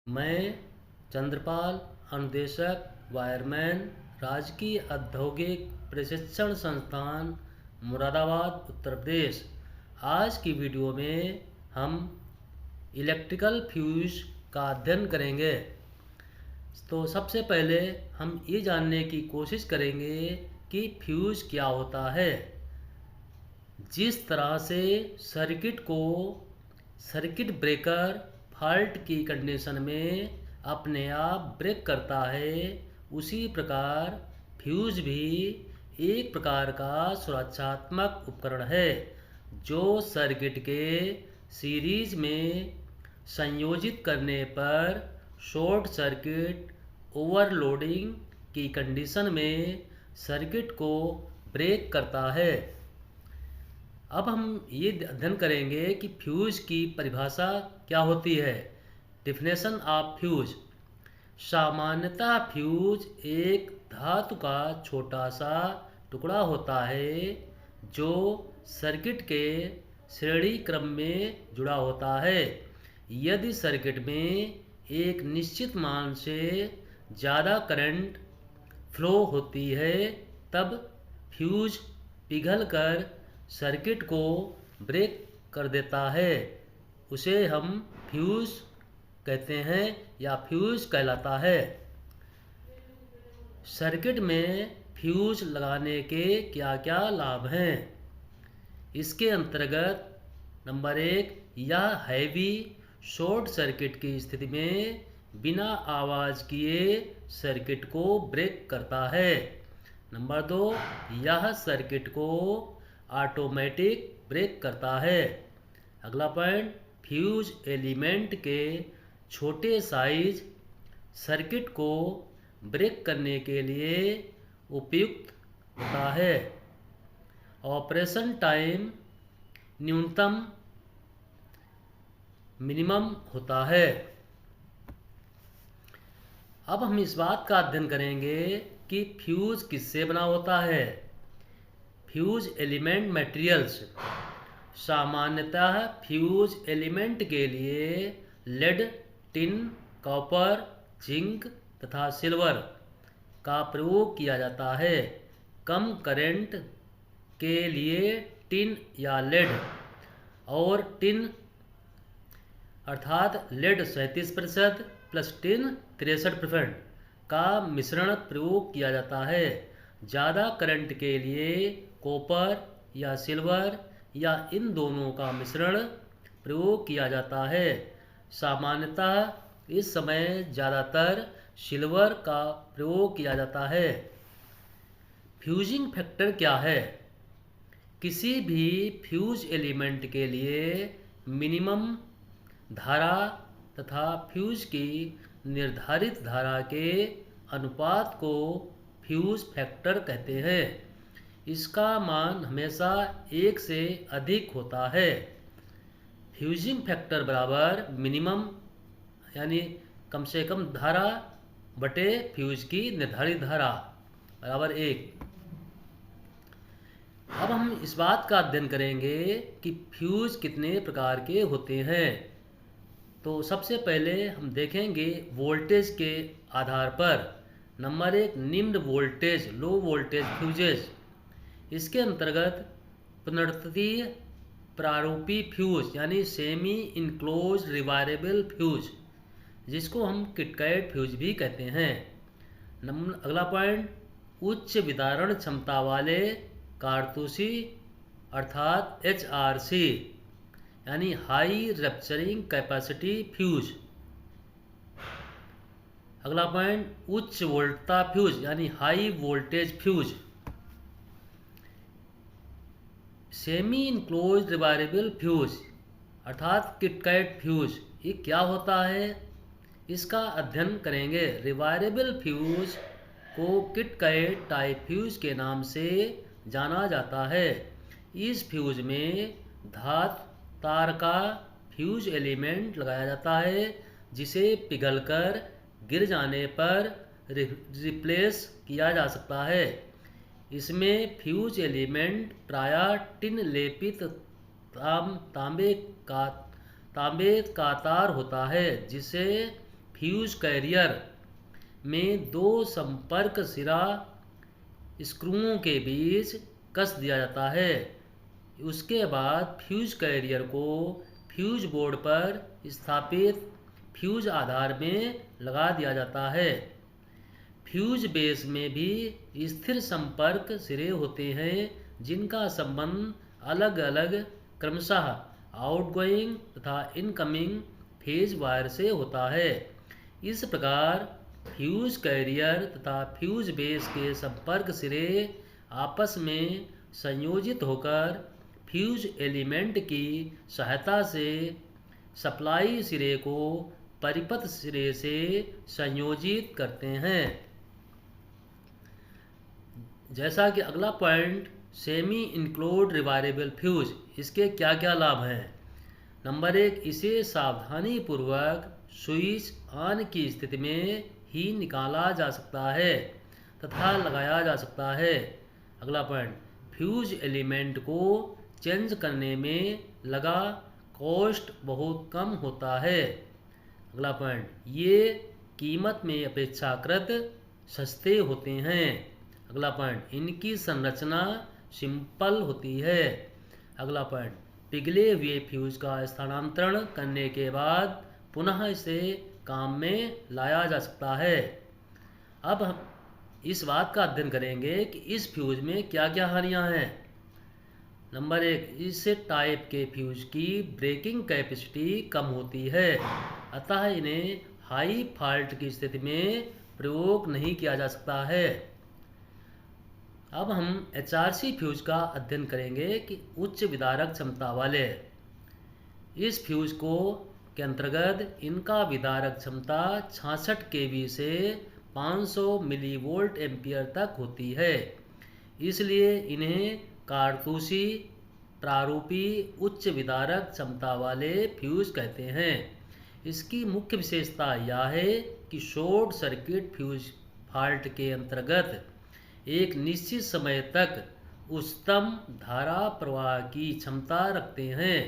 मैं चंद्रपाल, अनुदेशक वायरमैन, राजकीय औद्योगिक प्रशिक्षण संस्थान, मुरादाबाद, उत्तर प्रदेश। आज की वीडियो में हम इलेक्ट्रिकल फ्यूज का अध्ययन करेंगे। तो सबसे पहले हम ये जानने की कोशिश करेंगे कि फ्यूज क्या होता है। जिस तरह से सर्किट ब्रेकर फॉल्ट की कंडीशन में अपने आप ब्रेक करता है, उसी प्रकार फ्यूज भी एक प्रकार का सुरक्षात्मक उपकरण है जो सर्किट के सीरीज में संयोजित करने पर शॉर्ट सर्किट ओवरलोडिंग की कंडीशन में सर्किट को ब्रेक करता है। अब हम ये अध्ययन करेंगे कि फ्यूज की परिभाषा क्या होती है। Definition of fuse. सामान्यतः फ्यूज एक धातु का छोटा सा टुकड़ा होता है जो सर्किट के श्रेणी क्रम में जुड़ा होता है। यदि सर्किट में एक निश्चित मान से ज़्यादा करंट फ्लो होती है, तब फ्यूज पिघलकर सर्किट को ब्रेक कर देता है। उसे हम फ्यूज कहते हैं या फ्यूज कहलाता है। सर्किट में फ्यूज लगाने के क्या क्या लाभ हैं? इसके अंतर्गत नंबर 1, यह हैवी शॉर्ट सर्किट की स्थिति में बिना आवाज़ किए सर्किट को ब्रेक करता है। नंबर 2, यह सर्किट को ऑटोमेटिक ब्रेक करता है। अगला पॉइंट, फ्यूज एलिमेंट के छोटे साइज सर्किट को ब्रेक करने के लिए उपयुक्त होता है। ऑपरेशन टाइम न्यूनतम मिनिमम होता है। अब हम इस बात का अध्ययन करेंगे कि फ्यूज किससे बना होता है। Fuse element materials. सामान्यतः फ्यूज एलिमेंट के लिए लेड, टिन, कॉपर, जिंक तथा सिल्वर का प्रयोग किया जाता है। कम करंट के लिए टिन या लेड और टिन अर्थात लेड 37% प्लस टिन 63% का मिश्रण प्रयोग किया जाता है। ज़्यादा करंट के लिए कॉपर या सिल्वर या इन दोनों का मिश्रण प्रयोग किया जाता है। सामान्यतः इस समय ज़्यादातर सिल्वर का प्रयोग किया जाता है। फ्यूजिंग फैक्टर क्या है? किसी भी फ्यूज एलिमेंट के लिए मिनिमम धारा तथा फ्यूज की निर्धारित धारा के अनुपात को फ्यूज फैक्टर कहते हैं। इसका मान हमेशा 1 से अधिक होता है। फ्यूजिंग फैक्टर बराबर मिनिमम यानी कम से कम धारा बटे फ्यूज की निर्धारित धारा बराबर 1। अब हम इस बात का अध्ययन करेंगे कि फ्यूज कितने प्रकार के होते हैं। तो सबसे पहले हम देखेंगे वोल्टेज के आधार पर। नंबर 1, निम्न वोल्टेज लो वोल्टेज फ्यूजेस। इसके अंतर्गत पुनर्तनीय प्रारूपी फ्यूज यानी सेमी इनक्लोज रिवायरेबल फ्यूज, जिसको हम किटकैट फ्यूज भी कहते हैं। अगला पॉइंट, उच्च विदारण क्षमता वाले कारतूसी अर्थात HRC यानी हाई रप्चरिंग कैपेसिटी फ्यूज। अगला पॉइंट, उच्च वोल्टता फ्यूज यानी high voltage fuse. Semi enclose rewirable fuse अर्थात किटकैट फ्यूज, ये क्या होता है? इसका अध्ययन करेंगे। रिवायरेबल फ्यूज को किटकैट टाइप फ्यूज के नाम से जाना जाता है। इस फ्यूज में धातु तार का फ्यूज एलिमेंट लगाया जाता है, जिसे पिघलकर गिर जाने पर रिप्लेस किया जा सकता है। इसमें फ्यूज एलिमेंट प्रायः टिन लेपित तांबे का तार होता है, जिसे फ्यूज कैरियर में दो संपर्क सिरा स्क्रूओं के बीच कस दिया जाता है। उसके बाद फ्यूज कैरियर को फ्यूज बोर्ड पर स्थापित फ्यूज आधार में लगा दिया जाता है। फ्यूज बेस में भी स्थिर संपर्क सिरे होते हैं जिनका संबंध अलग अलग क्रमशः आउटगोइंग तथा इनकमिंग फेज वायर से होता है। इस प्रकार फ्यूज कैरियर तथा फ्यूज बेस के संपर्क सिरे आपस में संयोजित होकर फ्यूज एलिमेंट की सहायता से सप्लाई सिरे को परिपथ सिरे से संयोजित करते हैं। जैसा कि अगला पॉइंट सेमी इंक्लोड रिवायरेबल फ्यूज, इसके क्या क्या लाभ हैं। नंबर 1, इसे सावधानी पूर्वक स्विच ऑन की स्थिति में ही निकाला जा सकता है तथा लगाया जा सकता है। अगला पॉइंट, फ्यूज एलिमेंट को चेंज करने में लगा कॉस्ट बहुत कम होता है। अगला पॉइंट, ये कीमत में अपेक्षाकृत सस्ते होते हैं। अगला पॉइंट, इनकी संरचना सिंपल होती है। अगला पॉइंट, पिघले हुए फ्यूज का स्थानांतरण करने के बाद पुनः इसे काम में लाया जा सकता है। अब हम इस बात का अध्ययन करेंगे कि इस फ्यूज में क्या क्या हानियां हैं। नंबर 1, इस टाइप के फ्यूज की ब्रेकिंग कैपेसिटी कम होती है, अतः इन्हें हाई फॉल्ट की स्थिति में प्रयोग नहीं किया जा सकता है। अब हम HRC फ्यूज का अध्ययन करेंगे कि उच्च विदारक क्षमता वाले इस फ्यूज के अंतर्गत इनका विदारक क्षमता 66 kV से 500 मिलीवोल्ट एम्पियर तक होती है। इसलिए इन्हें कारतूसी प्रारूपी उच्च विदारक क्षमता वाले फ्यूज कहते हैं। इसकी मुख्य विशेषता यह है कि शॉर्ट सर्किट फ्यूज फॉल्ट के अंतर्गत एक निश्चित समय तक उच्चतम धारा प्रवाह की क्षमता रखते हैं।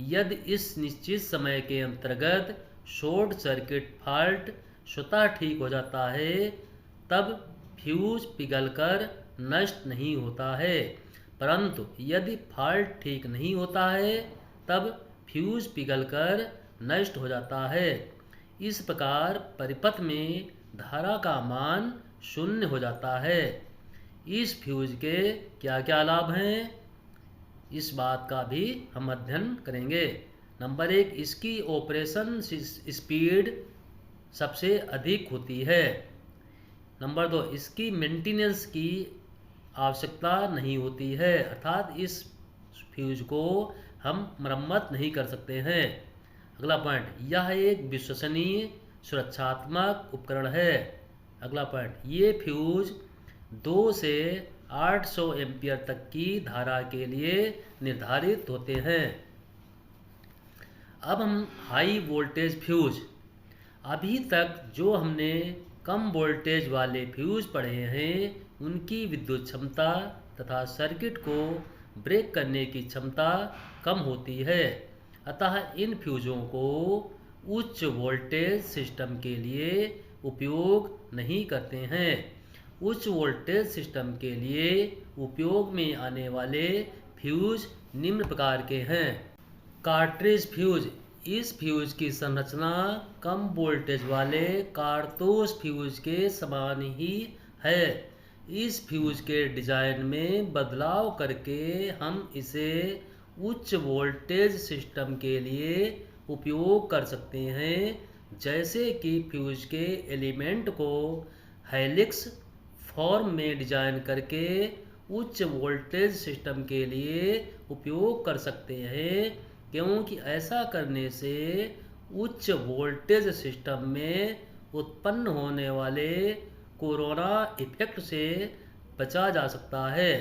यदि इस निश्चित समय के अंतर्गत शॉर्ट सर्किट फॉल्ट स्वतः ठीक हो जाता है तब फ्यूज पिघलकर नष्ट नहीं होता है, परंतु यदि फॉल्ट ठीक नहीं होता है तब फ्यूज पिघलकर नष्ट हो जाता है। इस प्रकार परिपथ में धारा का मान शून्य हो जाता है। इस फ्यूज के क्या क्या लाभ हैं, इस बात का भी हम अध्ययन करेंगे। नंबर 1, इसकी ऑपरेशन स्पीड सबसे अधिक होती है। नंबर 2, इसकी मेंटेनेंस की आवश्यकता नहीं होती है, अर्थात इस फ्यूज को हम मरम्मत नहीं कर सकते हैं। अगला पॉइंट, यह एक विश्वसनीय सुरक्षात्मक उपकरण है। अगला पॉइंट, ये फ्यूज 2 से 800 एम्पियर तक की धारा के लिए निर्धारित होते हैं। अब हम हाई वोल्टेज फ्यूज, अभी तक जो हमने कम वोल्टेज वाले फ्यूज पढ़े हैं उनकी विद्युत क्षमता तथा सर्किट को ब्रेक करने की क्षमता कम होती है, अतः इन फ्यूजों को उच्च वोल्टेज सिस्टम के लिए उपयोग नहीं करते हैं। उच्च वोल्टेज सिस्टम के लिए उपयोग में आने वाले फ्यूज निम्न प्रकार के हैं। कार्ट्रिज फ्यूज, इस फ्यूज की संरचना कम वोल्टेज वाले कारतूस फ्यूज के समान ही है। इस फ्यूज के डिजाइन में बदलाव करके हम इसे उच्च वोल्टेज सिस्टम के लिए उपयोग कर सकते हैं, जैसे कि फ्यूज के एलिमेंट को हेलिक्स फॉर्म में डिजाइन करके उच्च वोल्टेज सिस्टम के लिए उपयोग कर सकते हैं, क्योंकि ऐसा करने से उच्च वोल्टेज सिस्टम में उत्पन्न होने वाले कोरोना इफेक्ट से बचा जा सकता है।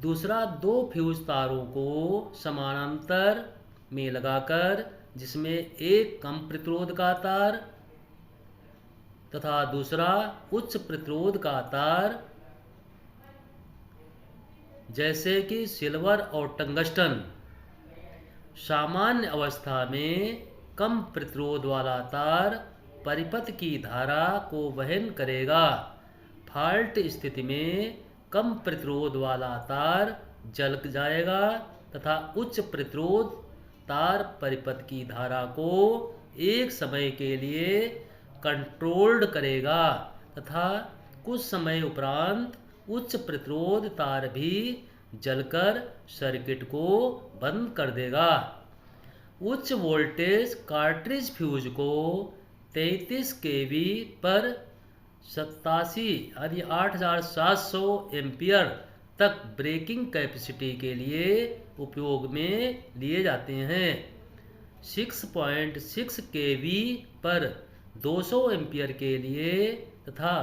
दूसरा, 2 फ्यूज तारों को समानांतर में लगाकर, जिसमें एक कम प्रतिरोध का तार तथा दूसरा उच्च प्रतिरोध का तार, जैसे कि सिल्वर और टंगस्टन। सामान्य अवस्था में कम प्रतिरोध वाला तार परिपथ की धारा को वहन करेगा। फॉल्ट स्थिति में कम प्रतिरोध वाला तार जल जाएगा तथा उच्च प्रतिरोध तार परिपथ की धारा को एक समय के लिए कंट्रोल्ड करेगा तथा कुछ समय उपरांत उच्च प्रतिरोध तार भी जलकर सर्किट को बंद कर देगा। उच्च वोल्टेज कार्ट्रिज फ्यूज को 33 kV पर 87 यानी 8700 एम्पियर तक ब्रेकिंग कैपेसिटी के लिए उपयोग में लिए जाते हैं। 6.6 kV पर 200 एम्पियर के लिए तथा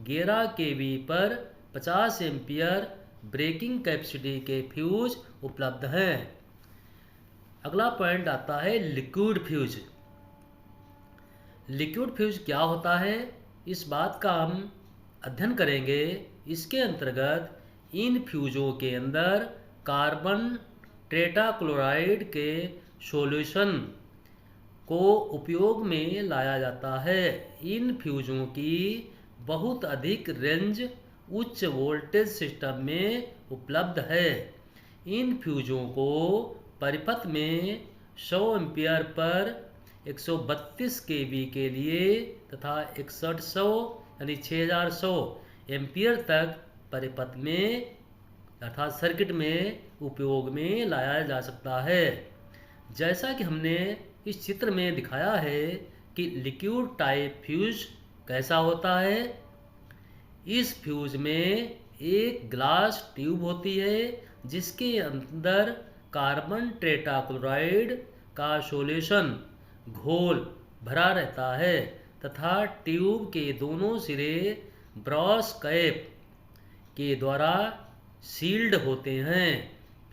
11 kV पर 50 एम्पियर ब्रेकिंग कैपेसिटी के फ्यूज उपलब्ध हैं। अगला पॉइंट आता है लिक्विड फ्यूज। लिक्विड फ्यूज क्या होता है, इस बात का हम अध्ययन करेंगे। इसके अंतर्गत इन फ्यूजों के अंदर कार्बन टेट्राक्लोराइड के सॉल्यूशन को उपयोग में लाया जाता है। इन फ्यूजों की बहुत अधिक रेंज उच्च वोल्टेज सिस्टम में उपलब्ध है। इन फ्यूजों को परिपथ में 100 एम्पियर पर 132 kV के लिए तथा 6100 यानी 6100 एम्पियर तक परिपथ में अर्थात सर्किट में उपयोग में लाया जा सकता है। जैसा कि हमने इस चित्र में दिखाया है कि लिक्विड टाइप फ्यूज कैसा होता है। इस फ्यूज में एक ग्लास ट्यूब होती है जिसके अंदर कार्बन टेट्राक्लोराइड का सॉल्यूशन घोल भरा रहता है तथा ट्यूब के दोनों सिरे ब्रॉस कैप के द्वारा सील्ड होते हैं।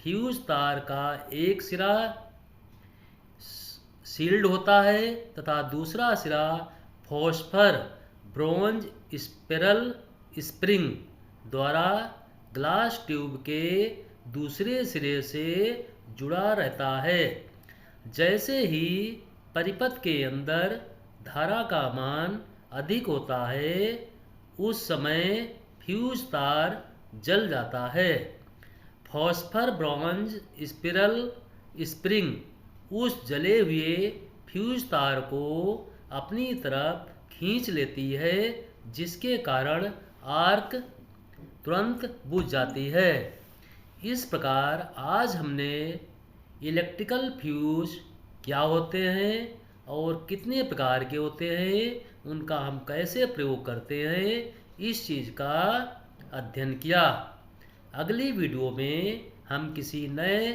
फ्यूज तार का एक सिरा सील्ड होता है तथा दूसरा सिरा फॉस्फर ब्रोंज स्पिरल स्प्रिंग द्वारा ग्लास ट्यूब के दूसरे सिरे से जुड़ा रहता है। जैसे ही परिपथ के अंदर धारा का मान अधिक होता है उस समय फ्यूज तार जल जाता है। फॉस्फर ब्रोंज स्पिरल स्प्रिंग उस जले हुए फ्यूज तार को अपनी तरफ खींच लेती है जिसके कारण आर्क तुरंत बुझ जाती है। इस प्रकार आज हमने इलेक्ट्रिकल फ्यूज क्या होते हैं और कितने प्रकार के होते हैं, उनका हम कैसे प्रयोग करते हैं, इस चीज़ का अध्ययन किया। अगली वीडियो में हम किसी नए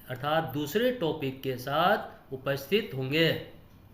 अर्थात दूसरे टॉपिक के साथ उपस्थित होंगे।